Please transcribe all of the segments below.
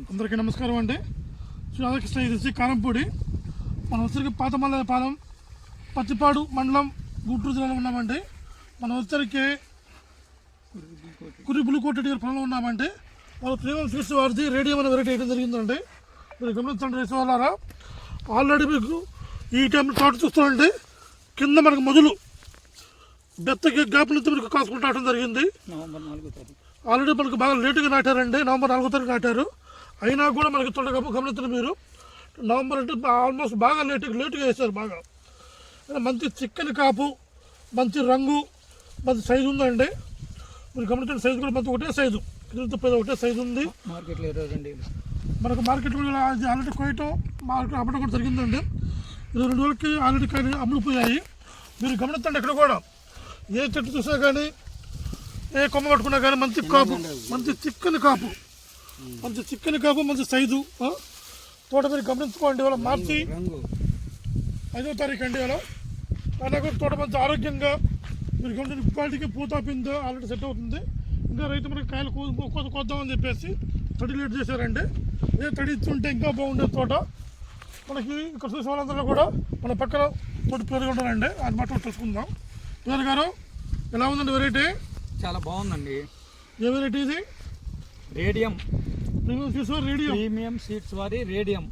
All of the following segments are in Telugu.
అందరికీ నమస్కారం అండి. శ్రీ రాధాకృష్ణ ఏజెన్సీ కారంపూడి. మనం వచ్చరికి పాతమల్లపాలెం పత్తిపాడు మండలం గుంటూరు జిల్లాలో ఉన్నామండి. మనం వచ్చరికి కురిబులుకోట పొలంలో ఉన్నామండి. వాళ్ళు ప్రేమ స్వీట్స్ వారిది రేడియం అనే వెరైటీ వేయడం జరిగిందండి. మీరు గమనించండి రైతు వాళ్ళారా. ఆల్రెడీ మీకు ఈ టైంలో తోట చూస్తామండి. కింద మనకు మొదలు బెత్తకి గ్యాప్ నుంచి మీకు కాసుకుంటూ రావడం జరిగింది. ఆల్రెడీ మనకు బాగా లేటుగా నాటారండి. నవంబర్ 4వ తారీఖు నాటారు. అయినా కూడా మనకి తొందరగా గమనించండి మీరు. నవంబర్ అంటే ఆల్మోస్ట్ బాగా లేటుగా వేశారు. బాగా మంచి చిక్కని కాపు, మంచి రంగు, మంచి సైజు ఉందండి. మీరు గమనించండి సైజు కూడా మంచి ఒకటే సైజు, ఒకటే సైజు ఉంది. మనకు మార్కెట్లో ఆల్రెడీ కొయ్యటం మార్కెట్ అమ్మడం కూడా జరిగిందండి. 2 రోజులకి ఆల్రెడీ కాయలు అమ్ముడిపోయాయి. మీరు గమనించండి ఎక్కడ కూడా ఏ చెట్టు చూసినా కానీ ఏ కొమ్మ కట్టుకున్నా కానీ మంచి కాపు, మంచి చిక్కని కాపు, మంచి సైజు తోట. మీరు గమనించుకోండి. ఇవాళ మార్చి 5వ తారీఖు అండి. ఇవాళ అయినా కూడా తోట మంచి ఆరోగ్యంగా మీరు గమనించి క్వాలిటీకి పూత పింద ఆల్రెడీ సెట్ అవుతుంది. ఇంకా రైతు మనకి కాయలు కొద్దామని చెప్పేసి తడి లేట్ చేశారండి. ఏ తడి ఇస్తుంటే ఇంకా బాగుండేది తోట. మనకి ఇక్కడ చూసే వాళ్ళందరూ కూడా మన పక్కన తోటి పేరు ఉంటారండి. అది మాట తెలుసుకుందాం. పేరు గారు ఎలా ఉందండి వెరైటీ? చాలా బాగుందండి. ఏ వెరైటీ ఇది? రేడియం ప్రీమియం సీడ్స్ వారి రేడియం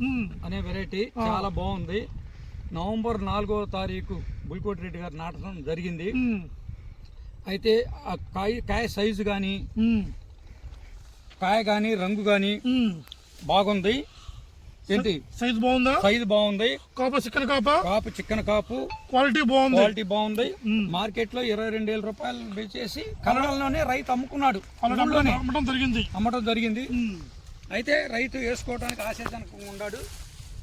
అనే వెరైటీ చాలా బాగుంది. నవంబర్ 4వ తారీఖు బుల్కోటి రెడ్డి గారు నాటడం జరిగింది. అయితే ఆ కాయ సైజు కానీ కాయ కానీ రంగు కానీ బాగుంది. ఏంటి సైజు బాగుందా? సైజు బాగుంది. కాపు చిక్కన కాపు క్వాలిటీ బాగుంది. మార్కెట్ లో 22,000 రూపాయలు చేసి కన్నడలోనే రైతు అమ్ముకున్నాడు. అమ్మటం జరిగింది. అయితే రైతు వేసుకోవడానికి ఆశాజనకంగా ఉన్నాడు.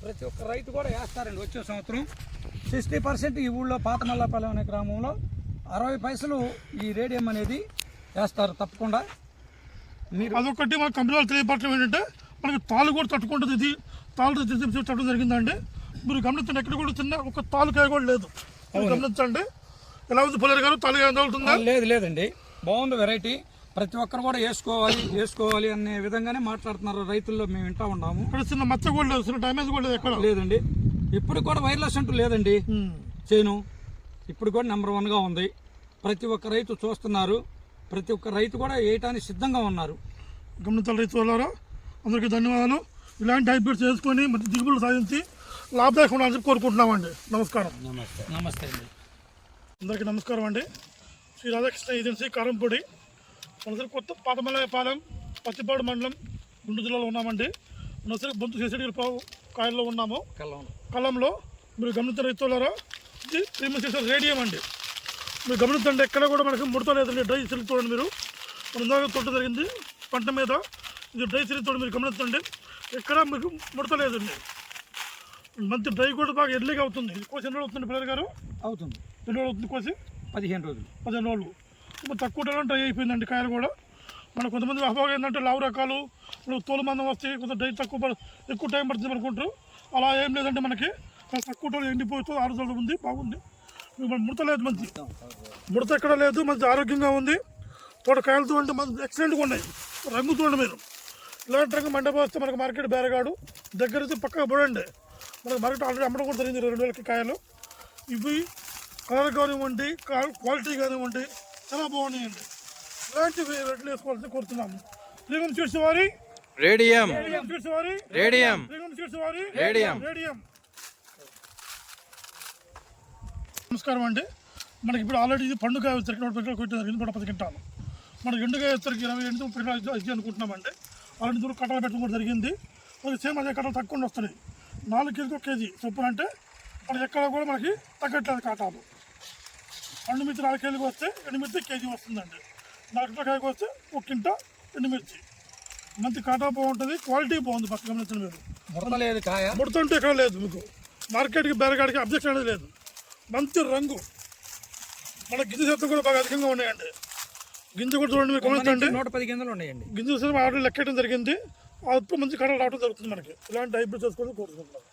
ప్రతి ఒక్క రైతు కూడా వేస్తారండి. వచ్చే సంవత్సరం 60% ఈ ఊళ్ళో పాతమల్లపాలెం అనే గ్రామంలో 60 పైసలు ఈ రేడియం అనేది వేస్తారు తప్పకుండా. మీరు అదొకటి మన కంపెనీ తెలియపరచడం ఏంటంటే మనకి తాళ్ళు కూడా తట్టుకుంటుంది. ఇది తాళ్ళు తట్టడం జరిగిందండి. మీరు గమనించండి ఎక్కడ కూడా చిన్న ఒక తాలుకాయ కూడా లేదు. గమనించండి. ఎలా ఉంది పుల్లరి గారు? తాలుగా తగులుతుందా? లేదండి, బాగుంది వెరైటీ. ప్రతి ఒక్కరు కూడా వేసుకోవాలి అనే విధంగానే మాట్లాడుతున్నారు రైతుల్లో. మేము వింటా ఉన్నాము. ఇక్కడ చిన్న మచ్చ కూడా లేదు, చిన్న డ్యామేజ్ కూడా లేదు, ఎక్కడ లేదండి. ఇప్పుడు కూడా వైర్లెస్ అంటూ లేదండి. చేను ఇప్పుడు కూడా నెంబర్ 1గా ఉంది. ప్రతి ఒక్క రైతు చూస్తున్నారు. ప్రతి ఒక్క రైతు కూడా వేయటానికి సిద్ధంగా ఉన్నారు. గమనించాలి రైతు వాళ్ళారా. అందరికీ ధన్యవాదాలు. ఇలాంటి హైబ్రిడ్స్ వేసుకొని మంచి దిగుబడులు సాధించి లాభదాయకం ఉండాలని కోరుకుంటున్నామండి. నమస్కారం. నమస్తే అండి. అందరికీ నమస్కారం అండి. శ్రీ రాధాకృష్ణ ఏజెన్సీ కారంపూడి. మన కొత్త పాతమల్లపాలెం పత్తిపాడు మండలం గుంటూరు జిల్లాలో ఉన్నామండి. మన సరే బొంతు చేసేటి కాయల్లో ఉన్నాము. కళ్ళంలో మీరు గమనించిన రైతులారా, ఇది ప్రీమియం చేసే రేడియం అండి. మీరు గమనించండి ఎక్కడ కూడా మనకి ముడత లేదండి. డ్రై సిల్క్ చూడండి. మీరు మన దాకా తోట జరిగింది పంట మీద. ఇది డ్రై సిల్క్ తోట. మీరు గమనించండి ఎక్కడ మీకు ముడత లేదండి. మంచి డ్రై కూడా బాగా ఎర్లీగా అవుతుంది. కోసి ఎన్ని రోజులు అవుతుంది పిల్లలు గారు? అవుతుంది. ఎన్ని రోజులు అవుతుంది కోసి? 15 రోజులు. 15 రోజులు. ఇప్పుడు తక్కువ టైంలో డ్రై అయిపోయిందండి కాయలు కూడా. మన కొంతమంది అభావం ఏంటంటే లావు రకాలు తోలు మందం వస్తే కొంచెం డ్రై ఎక్కువ టైం పడుతుంది అనుకుంటారు. అలా ఏం లేదంటే మనకి తక్కువ టైంలో ఎండిపోతూ 6 రోజులు ఉంది. బాగుంది. ముడత లేదు, మంచి ముడత ఎక్కడ లేదు. మంచి ఆరోగ్యంగా ఉంది. తోట కాయలతో అంటే మంచి ఎక్సలెంట్గా ఉన్నాయి. రంగు చూడండి మీరు. ఇలాంటి రంగు మండపోస్తే మనకు మార్కెట్ బేరగాడు దగ్గర నుంచి పక్కగా పడండి. మనకు మార్కెట్ ఆల్రెడీ అమ్మడం కూడా జరిగింది 2,000 కాయలు. ఇవి కలర్ కానివ్వండి, క్వాలిటీ కానివ్వండి చాలా బాగున్నాయండి. ఇలాంటి రెడ్లు వేసుకోవాలని కోరుతున్నాము. ప్రీమియం సీడ్స్ వారి రేడియం. నమస్కారం అండి. మనకి ఇప్పుడు ఆల్రెడీ ఇది పండుగ వచ్చరికి 10 క్వింటాలు. మనకి ఎండుగా వచ్చరికి 28 క్వింటాలు అనుకుంటున్నామండి. ఆల్రెడీ దూరం కట్టలు పెట్టడం కూడా జరిగింది. మనకి సేమ్ అదే కట్టలు తక్కువ వస్తున్నాయి. 4 కేజీకి 1 కేజీ చొప్పున. అంటే మనకి ఎక్కడ కూడా మనకి తగ్గట్లేదు కాటాలు. పండు మిర్చి 4 కేజీకి వస్తే ఎండుమిర్చి కేజీ వస్తుందండి. 4 కాయకి వస్తే 1 కింటా ఎండుమిర్చి. మంచి కాటా బాగుంటుంది. క్వాలిటీ బాగుంది. పక్క గమనించండి మీరు. ముడతంటే ఎక్కడ లేదు. మీకు మార్కెట్కి బేరగాడికి అబ్జెక్షన్ అనేది లేదు. మంచి రంగు. మన గింజ శాతం కూడా బాగా అధికంగా ఉన్నాయండి. గింజ కూడా చూడండి మీరు గమనించండి. 110 గింజలు ఉన్నాయండి. గింజ చూస్తే ఆర్డర్ లెక్కడం జరిగింది. అప్పుడు మంచి కట్టలు రావడం జరుగుతుంది. మనకి ఇలాంటి హైబ్రిడ్ చేసుకోవడం కోరుకుంటున్నాం.